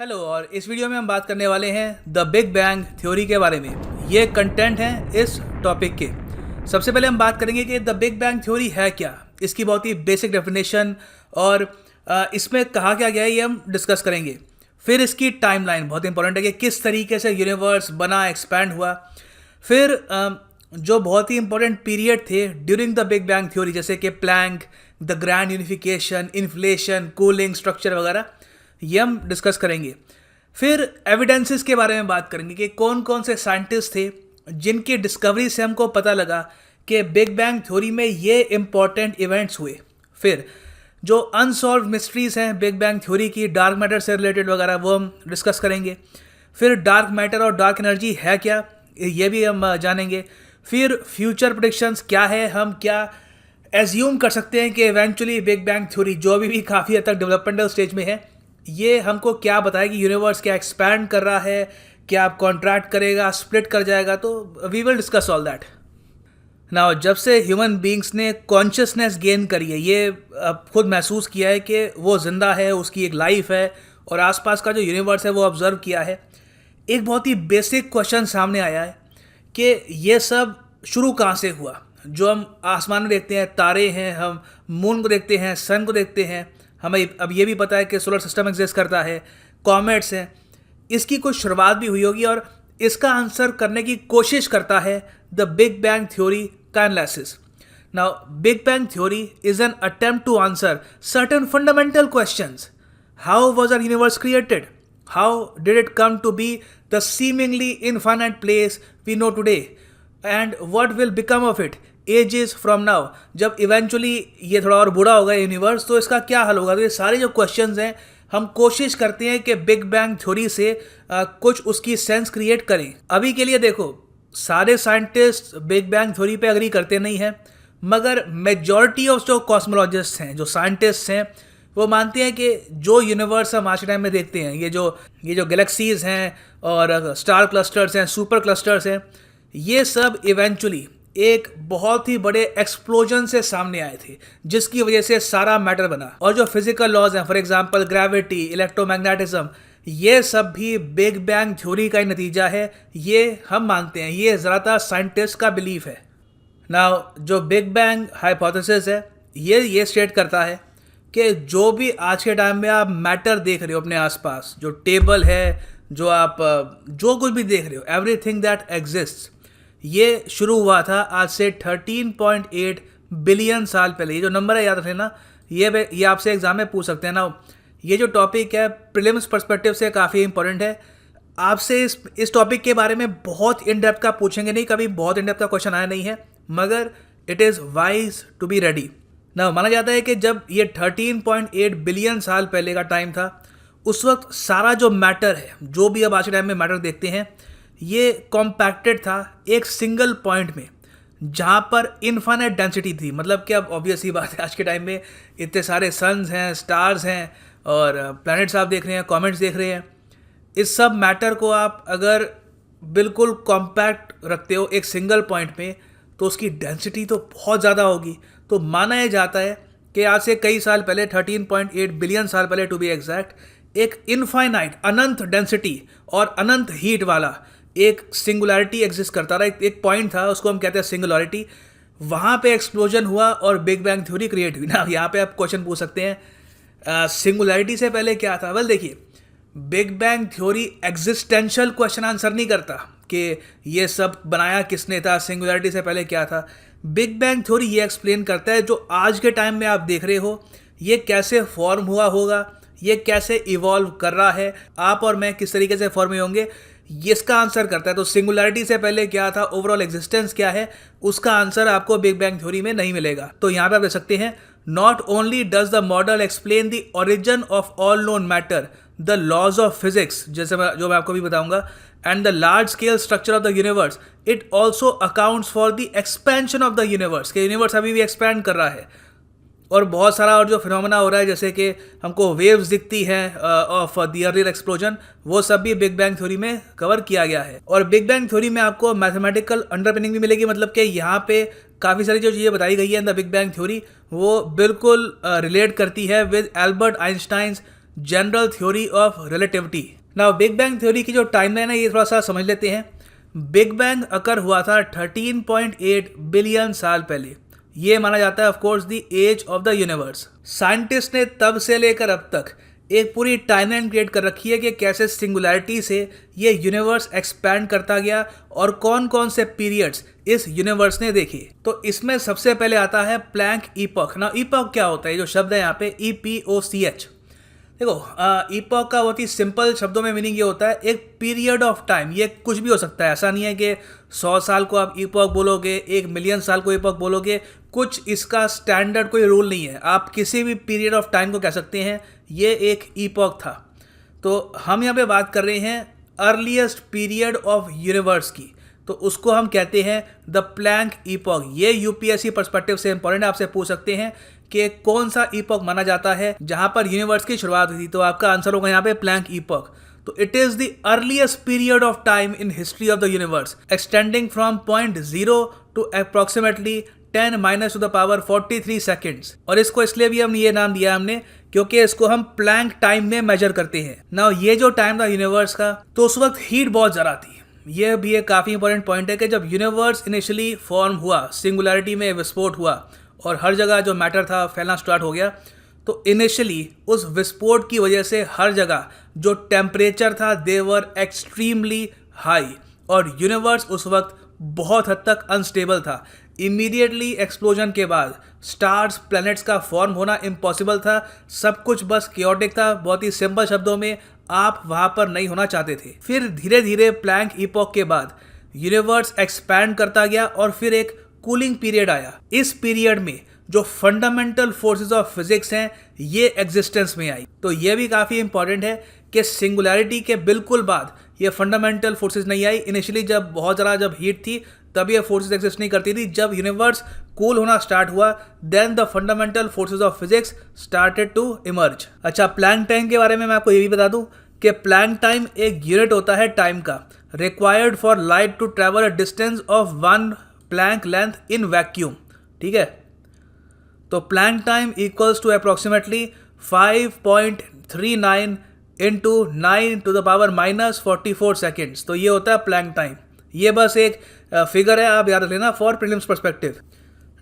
Hello, और इस video में हम बात करने वाले हैं द बिग बैंग थ्योरी के बारे में। ये कंटेंट है इस टॉपिक के। सबसे पहले हम बात करेंगे कि द बिग बैंग थ्योरी है क्या, इसकी बहुत ही बेसिक डेफिनेशन और इसमें कहा क्या गया है ये हम डिस्कस करेंगे। फिर इसकी टाइमलाइन बहुत इंपॉर्टेंट है कि किस तरीके से यूनिवर्स बना, एक्सपैंड हुआ। फिर जो बहुत ही इंपॉर्टेंट पीरियड थे during the big bang theory, जैसे कि Planck, the grand unification, inflation, cooling, structure वगैरह, ये हम डिस्कस करेंगे। फिर एविडेंसेस के बारे में बात करेंगे कि कौन कौन से साइंटिस्ट थे जिनकी डिस्कवरी से हमको पता लगा कि बिग बैंग थ्योरी में ये इंपॉर्टेंट इवेंट्स हुए। फिर जो अनसॉल्व मिस्ट्रीज हैं बिग बैंग थ्योरी की, डार्क मैटर से रिलेटेड वगैरह, वो हम डिस्कस करेंगे। फिर डार्क मैटर और डार्क एनर्जी है क्या, ये भी हम जानेंगे। फिर फ्यूचर प्रेडिक्शंस क्या है, हम क्या एज्यूम कर सकते हैं कि इवेंचुअली बिग बैंग थ्योरी, जो अभी भी काफ़ी हद तक डेवलपमेंटल स्टेज में है, ये हमको क्या बताया कि यूनिवर्स क्या एक्सपैंड कर रहा है, क्या कॉन्ट्रैक्ट करेगा, स्प्लिट कर जाएगा। तो we will discuss all that. Now, जब से ह्यूमन बींग्स ने कॉन्शियसनेस गेन करी है, ये खुद महसूस किया है कि वो जिंदा है, उसकी एक लाइफ है और आसपास का जो यूनिवर्स है वो ऑब्जर्व किया है, एक बहुत ही बेसिक क्वेश्चन सामने आया है कि ये सब शुरू कहाँ से हुआ। जो हम आसमान में देखते हैं, तारे हैं, हम मून को देखते हैं, सन को देखते हैं, हमें अब ये भी पता है कि सोलर सिस्टम एग्जिस्ट करता है, कॉमेट्स हैं, इसकी कुछ शुरुआत भी हुई होगी और इसका आंसर करने की कोशिश करता है द बिग बैंग थ्योरी का analysis. Now, big bang theory is an attempt to answer certain fundamental questions. How was our universe created? How did it come to be the seemingly infinite place we know today? And what will become of it ages from now? जब eventually ये थोड़ा और बूढ़ा होगा universe, तो इसका क्या हल होगा? तो ये सारे जो क्वेश्चंस हैं, हम कोशिश करते हैं कि बिग बैंग थ्योरी से कुछ उसकी सेंस क्रिएट करें। अभी के लिए देखो, सारे साइंटिस्ट बिग बैंग थ्योरी पे एग्री करते नहीं हैं, मगर मेजॉरिटी ऑफ जो कॉस्मोलॉजिस्ट हैं, जो साइंटिस्ट हैं, वो मानते हैं कि जो यूनिवर्स हम आज के टाइम में देखते हैं, ये जो गैलेक्सीज हैं और स्टार क्लस्टर्स हैं, सुपर क्लस्टर्स हैं, ये सब इवेंचुअली एक बहुत ही बड़े एक्सप्लोजन से सामने आए थे, जिसकी वजह से सारा मैटर बना। और जो फिजिकल लॉज हैं, फॉर एग्जांपल ग्रेविटी, इलेक्ट्रोमैग्नेटिज्म, ये सब भी बिग बैंग थ्योरी का ही नतीजा है। ये हम मानते हैं, ये ज़्यादातर साइंटिस्ट का बिलीफ है। नाउ, जो बिग बैंग हाइपोथेसिस है, ये स्टेट करता है कि जो भी आज के टाइम में आप मैटर देख रहे हो अपने आसपास, जो टेबल है, जो आप जो कुछ भी देख रहे हो, एवरीथिंग दैट एग्जिस्ट्स, ये शुरू हुआ था आज से 13.8 बिलियन साल पहले। ये जो नंबर है याद रख लेना, ये आपसे एग्जाम में पूछ सकते हैं ना। ये जो टॉपिक है प्रीलिम्स पर्सपेक्टिव से काफ़ी इंपॉर्टेंट है। आपसे इस टॉपिक के बारे में बहुत इन डेप्थ का पूछेंगे नहीं, कभी बहुत इन डेप्थ का क्वेश्चन आया नहीं है, मगर it is wise to be ready. ना, माना जाता है कि जब ये 13.8 बिलियन साल पहले का टाइम था, उस वक्त सारा जो मैटर है, जो भी अब आज के टाइम में मैटर देखते हैं, ये कॉम्पैक्टेड था एक सिंगल पॉइंट में, जहाँ पर इनफाइनाइट डेंसिटी थी। मतलब कि अब ऑब्वियस ही बात है, आज के टाइम में इतने सारे सन्स हैं, स्टार्स हैं और प्लैनेट्स आप देख रहे हैं, कॉमेट्स देख रहे हैं। इस सब मैटर को आप अगर बिल्कुल कॉम्पैक्ट रखते हो एक सिंगल पॉइंट में, तो उसकी डेंसिटी तो बहुत ज़्यादा होगी। तो माना यह जाता है कि आज से कई साल पहले, 13.8 बिलियन साल पहले टू बी एग्जैक्ट, एक इनफाइनाइट, अनंत डेंसिटी और अनंत हीट वाला एक सिंगुलैरिटी एग्जिस्ट करता रहा। एक पॉइंट था, उसको हम कहते हैं सिंगुलैरिटी। वहाँ पे एक्सप्लोजन हुआ और बिग बैंग थ्योरी क्रिएट हुई ना। यहाँ पे आप क्वेश्चन पूछ सकते हैं सिंगुलैरिटी से पहले क्या था। वेल, देखिए, big bang theory existential question answer नहीं करता कि ये सब बनाया किसने था, सिंगुलैरिटी से पहले क्या था। बिग बैंग थ्योरी ये एक्सप्लेन करता है जो आज के टाइम में आप देख रहे हो, ये कैसे फॉर्म हुआ होगा, ये कैसे इवॉल्व कर रहा है, आप और मैं किस तरीके से फॉर्म हुए होंगे, ये इसका आंसर करता है। तो सिंगुलैरिटी से पहले क्या था, ओवरऑल एग्जिस्टेंस क्या है, उसका आंसर आपको बिग बैंग थ्योरी में नहीं मिलेगा। तो यहाँ पे आप देख सकते हैं, not only does the model explain the origin of all known matter, the laws of physics, जैसे जो मैं आपको भी बताऊंगा, and the large scale structure of the universe, it also accounts for the expansion of the universe, के universe अभी भी expand कर रहा है। और बहुत सारा और जो फिनोमेना हो रहा है, जैसे कि हमको वेव्स दिखती हैं ऑफ द अर्लियर एक्सप्लोजन, वो सब भी बिग बैंग थ्योरी में कवर किया गया है। और बिग बैंग थ्योरी में आपको मैथमेटिकल अंडरपिनिंग भी मिलेगी, मतलब कि यहाँ पे काफ़ी सारी जो चीज़ें बताई गई है in the big bang theory, वो बिल्कुल रिलेट करती है with Albert Einstein's general theory of relativity. Now big bang theory की जो टाइमलाइन है ये थोड़ा सा समझ लेते हैं। बिग बैंग अकर हुआ था 13.8 बिलियन साल पहले। ये माना जाता है of course the age of the universe. Scientist ने तब से लेकर अब तक एक पूरी टाइमलाइन क्रिएट कर रखी है कि कैसे सिंगुलैरिटी से ये यूनिवर्स एक्सपैंड करता गया और कौन कौन से पीरियड्स इस यूनिवर्स ने देखे। तो इसमें सबसे पहले आता है प्लैंक ईपॉक। ना ईपॉक क्या होता है, जो शब्द है यहाँ पे EPOCH। देखो ईपॉक का बहुत ही सिंपल शब्दों में मीनिंग ये होता है एक पीरियड ऑफ टाइम। ये कुछ भी हो सकता है, ऐसा नहीं है कि 100 साल को आप ईपॉक बोलोगे, 1 मिलियन साल को ईपॉक बोलोगे, कुछ इसका स्टैंडर्ड कोई रूल नहीं है। आप किसी भी पीरियड ऑफ टाइम को कह सकते हैं ये एक ईपॉक था। तो हम यहाँ पे बात कर रहे हैं अर्लीस्ट पीरियड ऑफ यूनिवर्स की, तो उसको हम कहते हैं द प्लैंक ईपॉक। ये यूपीएससी पर्सपेक्टिव से इंपॉर्टेंट, आपसे पूछ सकते हैं कि कौन सा ईपॉक माना जाता है जहां पर यूनिवर्स की शुरुआत हुई थी, तो आपका आंसर होगा यहाँ पे प्लैंक ईपॉक। तो it is the earliest period of time in history of the universe extending from 0.0 to approximately 10⁻⁻43 seconds. और इसको इसलिए भी हमने ये नाम दिया हमने क्योंकि इसको हम प्लैंक टाइम में मेजर करते हैं। नाउ ये जो टाइम था यूनिवर्स का, तो उस वक्त हीट बहुत ज़्यादा थी। ये भी एक काफ़ी इंपॉर्टेंट पॉइंट है कि जब यूनिवर्स इनिशियली फॉर्म हुआ, सिंगुलैरिटी में विस्फोट हुआ और हर जगह जो मैटर था फैलना स्टार्ट हो गया, तो इनिशियली उस विस्फोट की वजह से हर जगह जो टेम्परेचर था दे वर एक्सट्रीमली हाई और यूनिवर्स उस वक्त बहुत हद तक अनस्टेबल था। इमीडिएटली एक्सप्लोजन के बाद स्टार्स प्लैनेट्स का फॉर्म होना इम्पॉसिबल था। सब कुछ बस क्योटिक था। बहुत ही सिंपल शब्दों में आप वहाँ पर नहीं होना चाहते थे। फिर धीरे धीरे प्लैंक ईपॉक के बाद यूनिवर्स एक्सपैंड करता गया और फिर एक कूलिंग पीरियड आया। इस पीरियड में जो फंडामेंटल फोर्सेस ऑफ फिजिक्स हैं ये एग्जिस्टेंस में आई। तो ये भी काफ़ी इंपॉर्टेंट है कि सिंगुलैरिटी के बिल्कुल बाद ये फंडामेंटल फोर्सेस नहीं आई। इनिशियली जब बहुत ज़्यादा जब हीट थी तब ये फोर्सेस एग्जिस्ट नहीं करती थी। जब यूनिवर्स कूल होना स्टार्ट हुआ then the fundamental forces of physics started to emerge. अच्छा, प्लैंक टाइम के बारे में मैं आपको ये भी बता दूं कि प्लैंक टाइम एक यूनिट होता है टाइम का, required for light to travel a distance of 1 Planck length in vacuum. ठीक है, तो Planck time equals to approximately 5.39 into 9⁻⁻44 seconds. तो ये होता है प्लैंक टाइम। ये बस एक फिगर है, आप याद रख लेना for prelims perspective.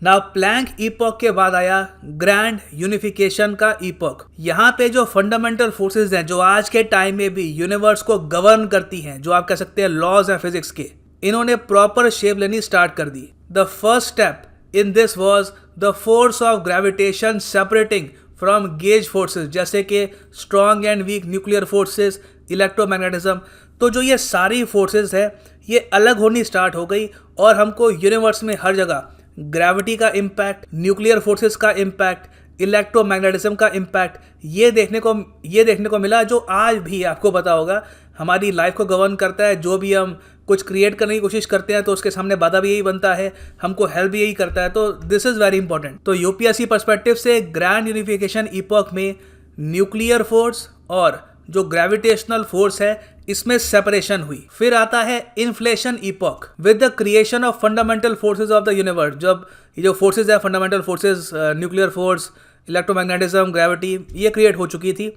Now Planck epoch के बाद आया ग्रैंड यूनिफिकेशन का ईपॉक। यहाँ पे जो फंडामेंटल फोर्सेस हैं जो आज के टाइम में भी यूनिवर्स को गवर्न करती हैं, जो आप कह सकते हैं लॉज हैं फिजिक्स के, इन्होंने प्रॉपर शेप लेनी स्टार्ट कर दी। The first step in this was the force of gravitation separating from gauge forces, जैसे कि strong and weak nuclear forces, electromagnetism. तो जो ये सारी फोर्सेस है ये अलग होनी स्टार्ट हो गई और हमको यूनिवर्स में हर जगह ग्रेविटी का इम्पैक्ट, न्यूक्लियर फोर्सेस का इम्पैक्ट, इलेक्ट्रोमैग्नेटिज्म का इम्पैक्ट ये देखने को मिला, जो आज भी आपको पता होगा हमारी लाइफ को गवर्न करता है। जो भी हम कुछ क्रिएट करने की कोशिश करते हैं तो उसके सामने बाधा भी यही बनता है, हमको हेल्प भी यही करता है। तो दिस इज़ वेरी इंपॉर्टेंट। तो यूपीएससी पर्सपेक्टिव से ग्रैंड यूनिफिकेशन ईपॉक में न्यूक्लियर फोर्स और जो ग्रेविटेशनल फोर्स है इसमें सेपरेशन हुई। फिर आता है inflation epoch with the creation of fundamental forces of the universe. जब ये जो फोर्सेस है fundamental forces, nuclear force, electromagnetism, gravity, ये क्रिएट हो चुकी थी।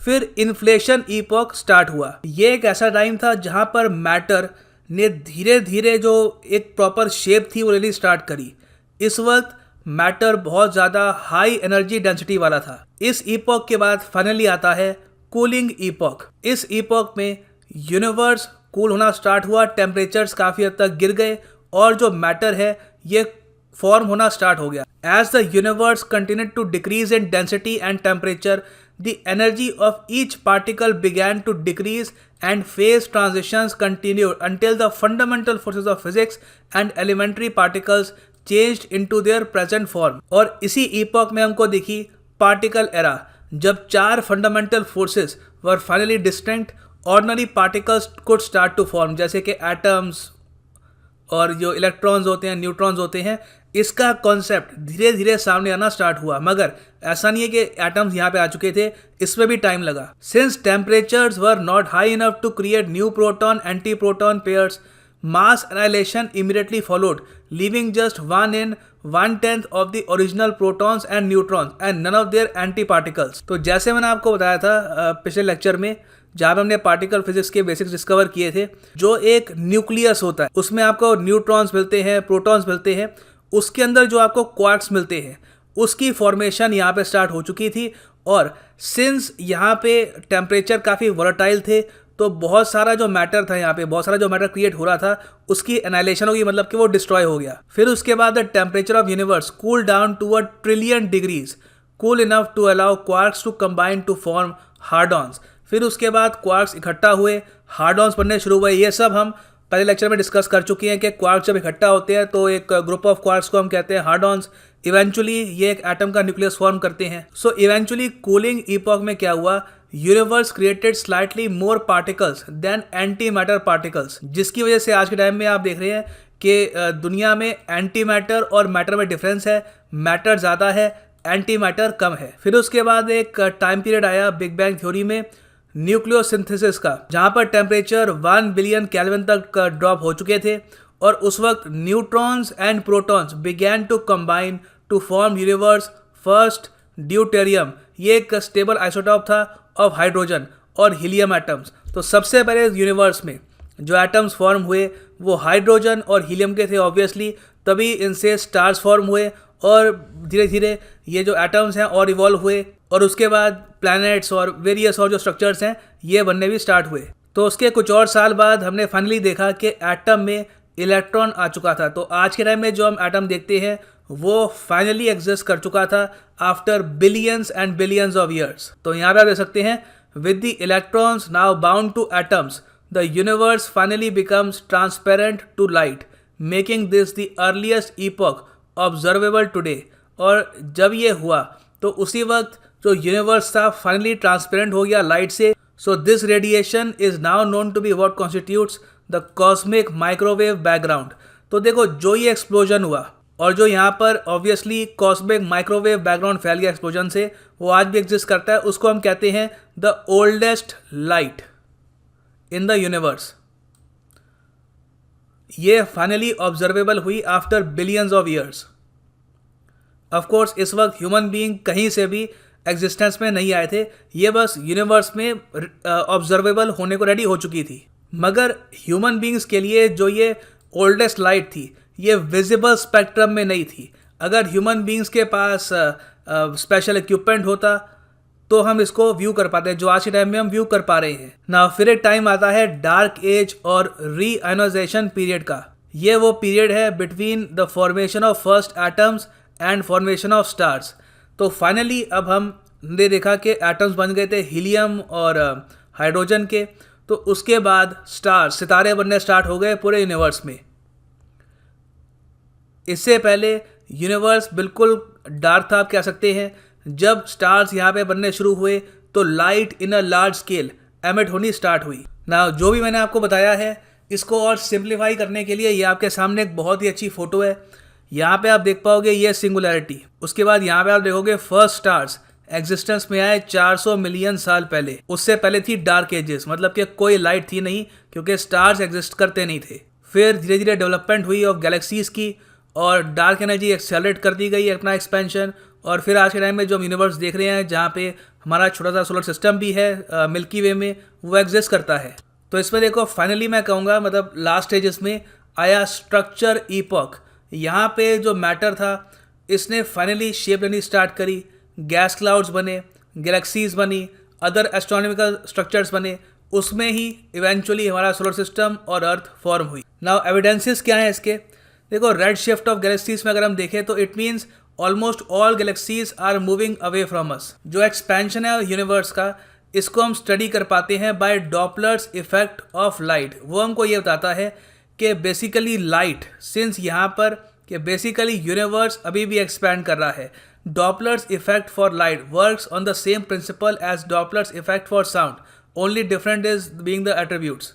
फिर इन्फ्लेशन ईपॉक स्टार्ट हुआ। ये एक ऐसा टाइम था जहां पर मैटर ने धीरे धीरे जो एक प्रॉपर शेप थी वो लेनी स्टार्ट करी। इस वक्त मैटर बहुत ज़्यादा हाई एनर्जी डेंसिटी वाला था। इस ईपॉक के बाद फाइनली आता है कूलिंग ईपॉक। इस ईपॉक में यूनिवर्स कूल होना स्टार्ट हुआ, टेम्परेचर्स काफ़ी हद तक गिर गए और जो मैटर है ये फॉर्म होना स्टार्ट हो गया। As the universe continued to decrease in density and temperature, the energy of each particle began to decrease and phase transitions continued until the fundamental forces of physics and elementary particles changed into their present form। और इसी epoch में हमको दिखी particle era, जब 4 fundamental forces were finally distinct, ordinary particles could start to form, जैसे कि atoms और जो इलेक्ट्रॉन्स होते हैं, न्यूट्रॉन्स होते हैं। इसका कॉन्सेप्ट धीरे धीरे सामने आना स्टार्ट हुआ, मगर ऐसा नहीं है कि एटम्स यहाँ पे आ चुके थे, इसमें भी टाइम लगा। Since temperatures were not high enough to create new proton antiproton pairs, mass annihilation immediately followed, leaving just 1 in 1/10 of the original protons and neutrons and none of their antiparticles. तो जैसे मैंने आपको बताया था पिछले lecture में, जहाँ पे हमने पार्टिकल फिजिक्स के बेसिक्स डिस्कवर किए थे, जो एक न्यूक्लियस होता है उसमें आपको न्यूट्रॉन्स मिलते हैं, प्रोटॉन्स मिलते हैं, उसके अंदर जो आपको क्वार्क्स मिलते हैं उसकी फॉर्मेशन यहाँ पे स्टार्ट हो चुकी थी। और सिंस यहाँ पे टेम्परेचर काफ़ी वोलेटाइल थे, तो बहुत सारा जो मैटर था यहाँ पे, बहुत सारा जो मैटर क्रिएट हो रहा था उसकी एनाइलेशन होगी, मतलब कि वो डिस्ट्रॉय हो गया। फिर उसके बाद the temperature of universe cool down to a trillion degrees, cool enough to allow quarks to combine to form hadrons. फिर उसके बाद क्वार्क्स इकट्ठा हुए, हार्डॉन्स बनने शुरू हुए। ये सब हम पहले लेक्चर में डिस्कस कर चुके हैं कि क्वार्क्स जब इकट्ठा होते हैं तो एक ग्रुप ऑफ क्वार्क्स को हम कहते हैं हार्डॉन्स। इवेंचुअली ये एक एटम का न्यूक्लियस फॉर्म करते हैं। सो इवेंचुअली कूलिंग इपॉक में क्या हुआ, universe created slightly more particles than antimatter particles, जिसकी वजह से आज के टाइम में आप देख रहे हैं कि दुनिया में एंटी मैटर और मैटर में डिफरेंस है, मैटर ज़्यादा है, एंटी मैटर कम है। फिर उसके बाद एक टाइम पीरियड आया बिग बैंग थ्योरी में न्यूक्लियोसिंथेसिस का, जहाँ पर टेम्परेचर 1 बिलियन केल्विन तक ड्रॉप हो चुके थे और उस वक्त neutrons and protons began to combine to form universe first deuterium. ये एक स्टेबल आइसोटॉप था ऑफ हाइड्रोजन और हीलियम एटम्स। तो सबसे पहले यूनिवर्स में जो एटम्स फॉर्म हुए वो हाइड्रोजन और हीलियम के थे ऑब्वियसली, तभी इनसे स्टार्स फॉर्म हुए और धीरे धीरे ये जो एटम्स हैं और इवॉल्व हुए और उसके बाद प्लैनेट्स और वेरियस और जो स्ट्रक्चर्स हैं ये बनने भी स्टार्ट हुए। तो उसके कुछ और साल बाद हमने फाइनली देखा कि एटम में इलेक्ट्रॉन आ चुका था। तो आज के टाइम में जो हम एटम देखते हैं वो फाइनली एग्जिस्ट कर चुका था after billions and billions of years. तो यहाँ पे आप देख सकते हैं, with the electrons now bound to atoms the universe finally becomes transparent to light, making this the earliest epoch observable today. और जब ये हुआ तो उसी वक्त जो यूनिवर्स था फाइनली ट्रांसपेरेंट हो गया लाइट से। So this radiation is now known to be what constitutes the cosmic microwave background. तो देखो, जो ये एक्सप्लोजन हुआ और जो यहाँ पर ऑब्वियसली कॉस्मिक माइक्रोवेव बैकग्राउंड फैल गया एक्सप्लोजन से, वो आज भी एग्जिस्ट करता है। उसको हम कहते हैं the oldest light in the universe. ये फाइनली ऑब्जर्वेबल हुई after billions of years. Of course इस वक्त ह्यूमन बीइंग कहीं से भी एग्जिस्टेंस में नहीं आए थे, ये बस यूनिवर्स में ऑब्जर्वेबल होने को रेडी हो चुकी थी। मगर ह्यूमन बीइंग्स के लिए जो ये ओल्डेस्ट लाइट थी ये विजिबल स्पेक्ट्रम में नहीं थी। अगर ह्यूमन बीइंग्स के पास स्पेशल इक्विपमेंट होता तो हम इसको व्यू कर पाते हैं, जो आज के टाइम में हम व्यू कर पा रहे हैं ना। फिर एक टाइम आता है डार्क एज और रीआयोनाइजेशन पीरियड का। ये वो पीरियड है between the formation of first atoms and formation of stars. तो फाइनली अब हमने देखा कि एटम्स बन गए थे हीलियम और हाइड्रोजन के। तो उसके बाद स्टार्स, सितारे बनने स्टार्ट हो गए पूरे यूनिवर्स में। इससे पहले यूनिवर्स बिल्कुल डार्क था, आप कह सकते हैं। जब स्टार्स यहाँ पे बनने शुरू हुए तो light in a large scale emit होनी स्टार्ट हुई ना। जो भी मैंने आपको बताया है इसको और सिंप्लीफाई करने के लिए ये आपके सामने एक बहुत ही अच्छी फोटो है। यहाँ पे आप देख पाओगे ये सिंगुलैरिटी। उसके बाद यहाँ पे आप देखोगे फर्स्ट स्टार्स एग्जिस्टेंस में आए 400 मिलियन साल पहले। उससे पहले थी डार्क एजेस, मतलब कि कोई लाइट थी नहीं क्योंकि स्टार्स एग्जिस्ट करते नहीं थे। फिर धीरे धीरे डेवलपमेंट हुई ऑफ गैलेक्सीज की और डार्क एनर्जी एक्सेलरेट कर दी गई अपना एक्सपेंशन। और फिर आज के टाइम में जो हम यूनिवर्स देख रहे हैं जहाँ पे हमारा छोटा सा सोलर सिस्टम भी है मिल्की वे में, वो एग्जिस्ट करता है। तो इसमें देखो फाइनली मैं कहूँगा, मतलब लास्ट स्टेजेस में आया स्ट्रक्चर ईपॉक। यहाँ पे जो मैटर था इसने फाइनली शेप लेनी स्टार्ट करी, गैस क्लाउड्स बने, गैलेक्सीज बनी, अदर एस्ट्रोनॉमिकल स्ट्रक्चर्स बने। उसमें ही इवेंचुअली हमारा सोलर सिस्टम और अर्थ फॉर्म हुई। नाउ एविडेंसेस क्या हैं इसके? देखो, रेड शिफ्ट ऑफ गैलेक्सीज में अगर हम देखें तो it means almost all galaxies are moving away from us. जो एक्सपेंशन है यूनिवर्स का, इसको हम स्टडी कर पाते हैं by Doppler's effect of light. वो हमको ये बताता है कि बेसिकली लाइट, सिंस यहाँ पर कि बेसिकली यूनिवर्स अभी भी एक्सपैंड कर रहा है, Doppler's effect for light works on the same principle as Doppler's effect for sound, only different is being the attributes.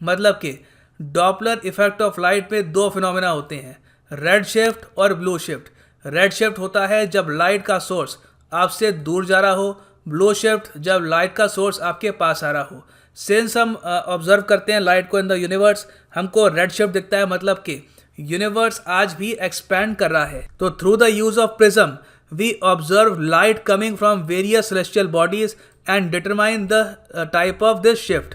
मतलब कि डॉपलर इफेक्ट ऑफ लाइट में दो फिनोमेना होते हैं, रेड शिफ्ट और ब्लू शिफ्ट। रेड शिफ्ट होता है जब लाइट का सोर्स आपसे दूर जा रहा हो, ब्लू शिफ्ट जब लाइट का सोर्स आपके पास आ रहा हो। सिंस हम ऑब्जर्व करते हैं लाइट को इन द यूनिवर्स, हमको रेड शिफ्ट दिखता है, मतलब कि यूनिवर्स आज भी एक्सपैंड कर रहा है। तो through the use of prism we observe light coming from various celestial bodies and determine the type of this shift.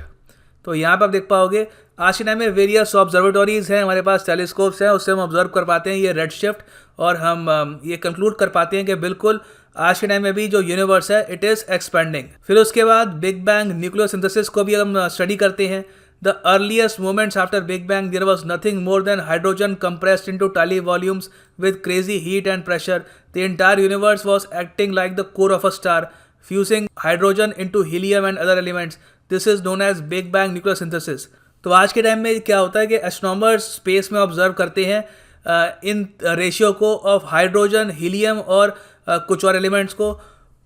तो यहाँ पर आप देख पाओगे आज के टाइम में वेरियस ऑब्जर्वेटरीज हैं, हमारे पास टेलीस्कोप्स हैं, उससे हम ऑब्जर्व कर पाते हैं ये रेड शिफ्ट, और हम ये कंक्लूड कर पाते हैं कि बिल्कुल आज के टाइम में भी जो यूनिवर्स है इट इज़ एक्सपेंडिंग। फिर उसके बाद बिग बैंग न्यूक्लियर सिंथेसिस को भी हम स्टडी करते हैं। The earliest moments after big bang there was nothing more than hydrogen compressed into tiny volumes with crazy heat and pressure. The entire universe was acting like the core of a star, fusing hydrogen into helium and other elements. This is known as big bang nuclear synthesis. तो आज के time में क्या होता है कि astronomers space में observe करते हैं इन रेशियो को ऑफ हाइड्रोजन, हीलियम और कुछ और एलिमेंट्स को,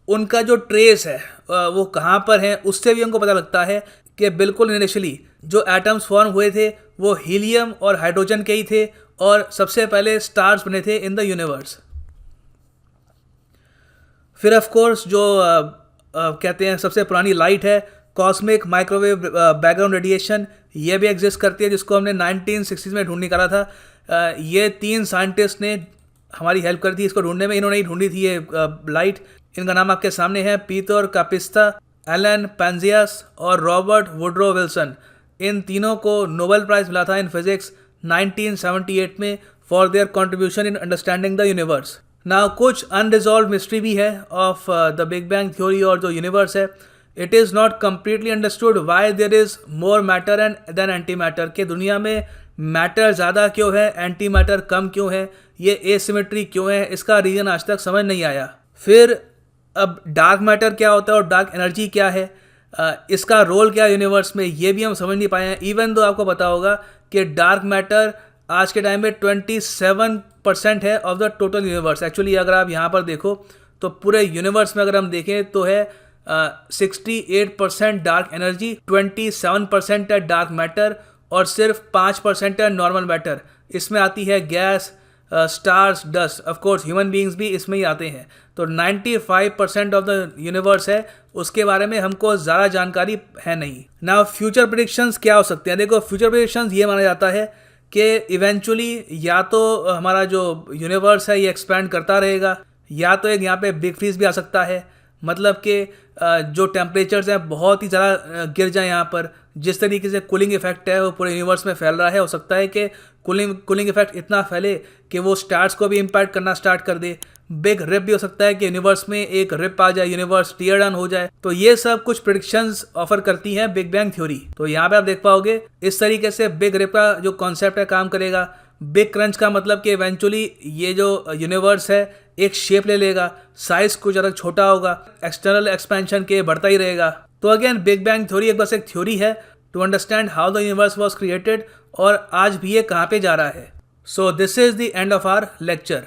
उनका जो ट्रेस है वो कहाँ पर है, उससे भी हमको पता लगता है कि बिल्कुल इनिशियली जो एटम्स फॉर्म हुए थे वो हीलियम और हाइड्रोजन के ही थे, और सबसे पहले स्टार्स बने थे इन द यूनिवर्स। फिर ऑफ कोर्स जो कहते हैं सबसे पुरानी लाइट है, कॉस्मिक माइक्रोवेव बैकग्राउंड रेडिएशन, ये भी एग्जिस्ट करती है, जिसको हमने 1960s में ढूंढ निकाला था। ये 3 साइंटिस्ट ने हमारी हेल्प कर दी इसको ढूंढने में, इन्होंने ही ढूंढी थी ये लाइट। इनका नाम आपके सामने है, पीटर कापिस्ता, एलन पेंजियस और रॉबर्ट वुड्रो विल्सन। इन तीनों को नोबेल प्राइज मिला था इन फिजिक्स 1978 में for their contribution in understanding the universe. Now कुछ अनरिजॉल्व मिस्ट्री भी है of the big bang theory और जो यूनिवर्स है। It is not completely understood why there is more matter and than antimatter, कि दुनिया में मैटर ज़्यादा क्यों है, एंटी मैटर कम क्यों है, ये एसिमेट्री क्यों है, इसका रीज़न आज तक समझ नहीं आया। फिर अब डार्क मैटर क्या होता है और डार्क एनर्जी क्या है, इसका रोल क्या है यूनिवर्स में, ये भी हम समझ नहीं पाए हैं। इवन तो आपको पता होगा कि डार्क मैटर आज के टाइम में 27% है of the total universe. Actually अगर आप यहाँ पर देखो तो पूरे यूनिवर्स में अगर हम देखें तो है 68% डार्क एनर्जी, 27% है डार्क मैटर और सिर्फ 5% है नॉर्मल मैटर। इसमें आती है gas, stars, dust, of course human beings भी इसमें ही आते हैं। तो 95% ऑफ द यूनिवर्स है, उसके बारे में हमको ज़्यादा जानकारी है नहीं। नाउ फ्यूचर प्रेडिक्शंस क्या हो सकते हैं? देखो फ्यूचर प्रेडिक्शंस ये माना जाता है कि इवेंचुअली या तो हमारा जो यूनिवर्स है ये एक्सपैंड करता रहेगा, या तो एक यहाँ पे बिग फ्रीज भी आ सकता है, मतलब कि जो टेम्परेचर्स हैं बहुत ही ज़्यादा गिर जाए यहाँ पर। जिस तरीके से कूलिंग इफेक्ट है वो पूरे यूनिवर्स में फैल रहा है, हो सकता है कि कूलिंग इफेक्ट इतना फैले कि वो स्टार्स को भी इम्पैक्ट करना स्टार्ट कर दे। बिग रिप भी हो सकता है कि यूनिवर्स में एक रिप आ जाए, यूनिवर्स टीयर डाउन हो जाए। तो ये सब कुछ प्रेडिक्शंस ऑफर करती है बिग बैंग थ्योरी। तो यहाँ पे आप देख पाओगे इस तरीके से बिग रिप का जो कॉन्सेप्ट है काम करेगा। बिग क्रंच का मतलब कि इवेंचुअली ये जो यूनिवर्स है एक शेप ले लेगा, साइज कुछ ज़्यादा छोटा होगा, एक्सटर्नल एक्सपेंशन के बढ़ता ही रहेगा। तो अगेन बिग बैंग थ्योरी एक बस एक थ्योरी है to understand how the universe was created और आज भी ये कहाँ पे जा रहा है। So this is the end of our lecture.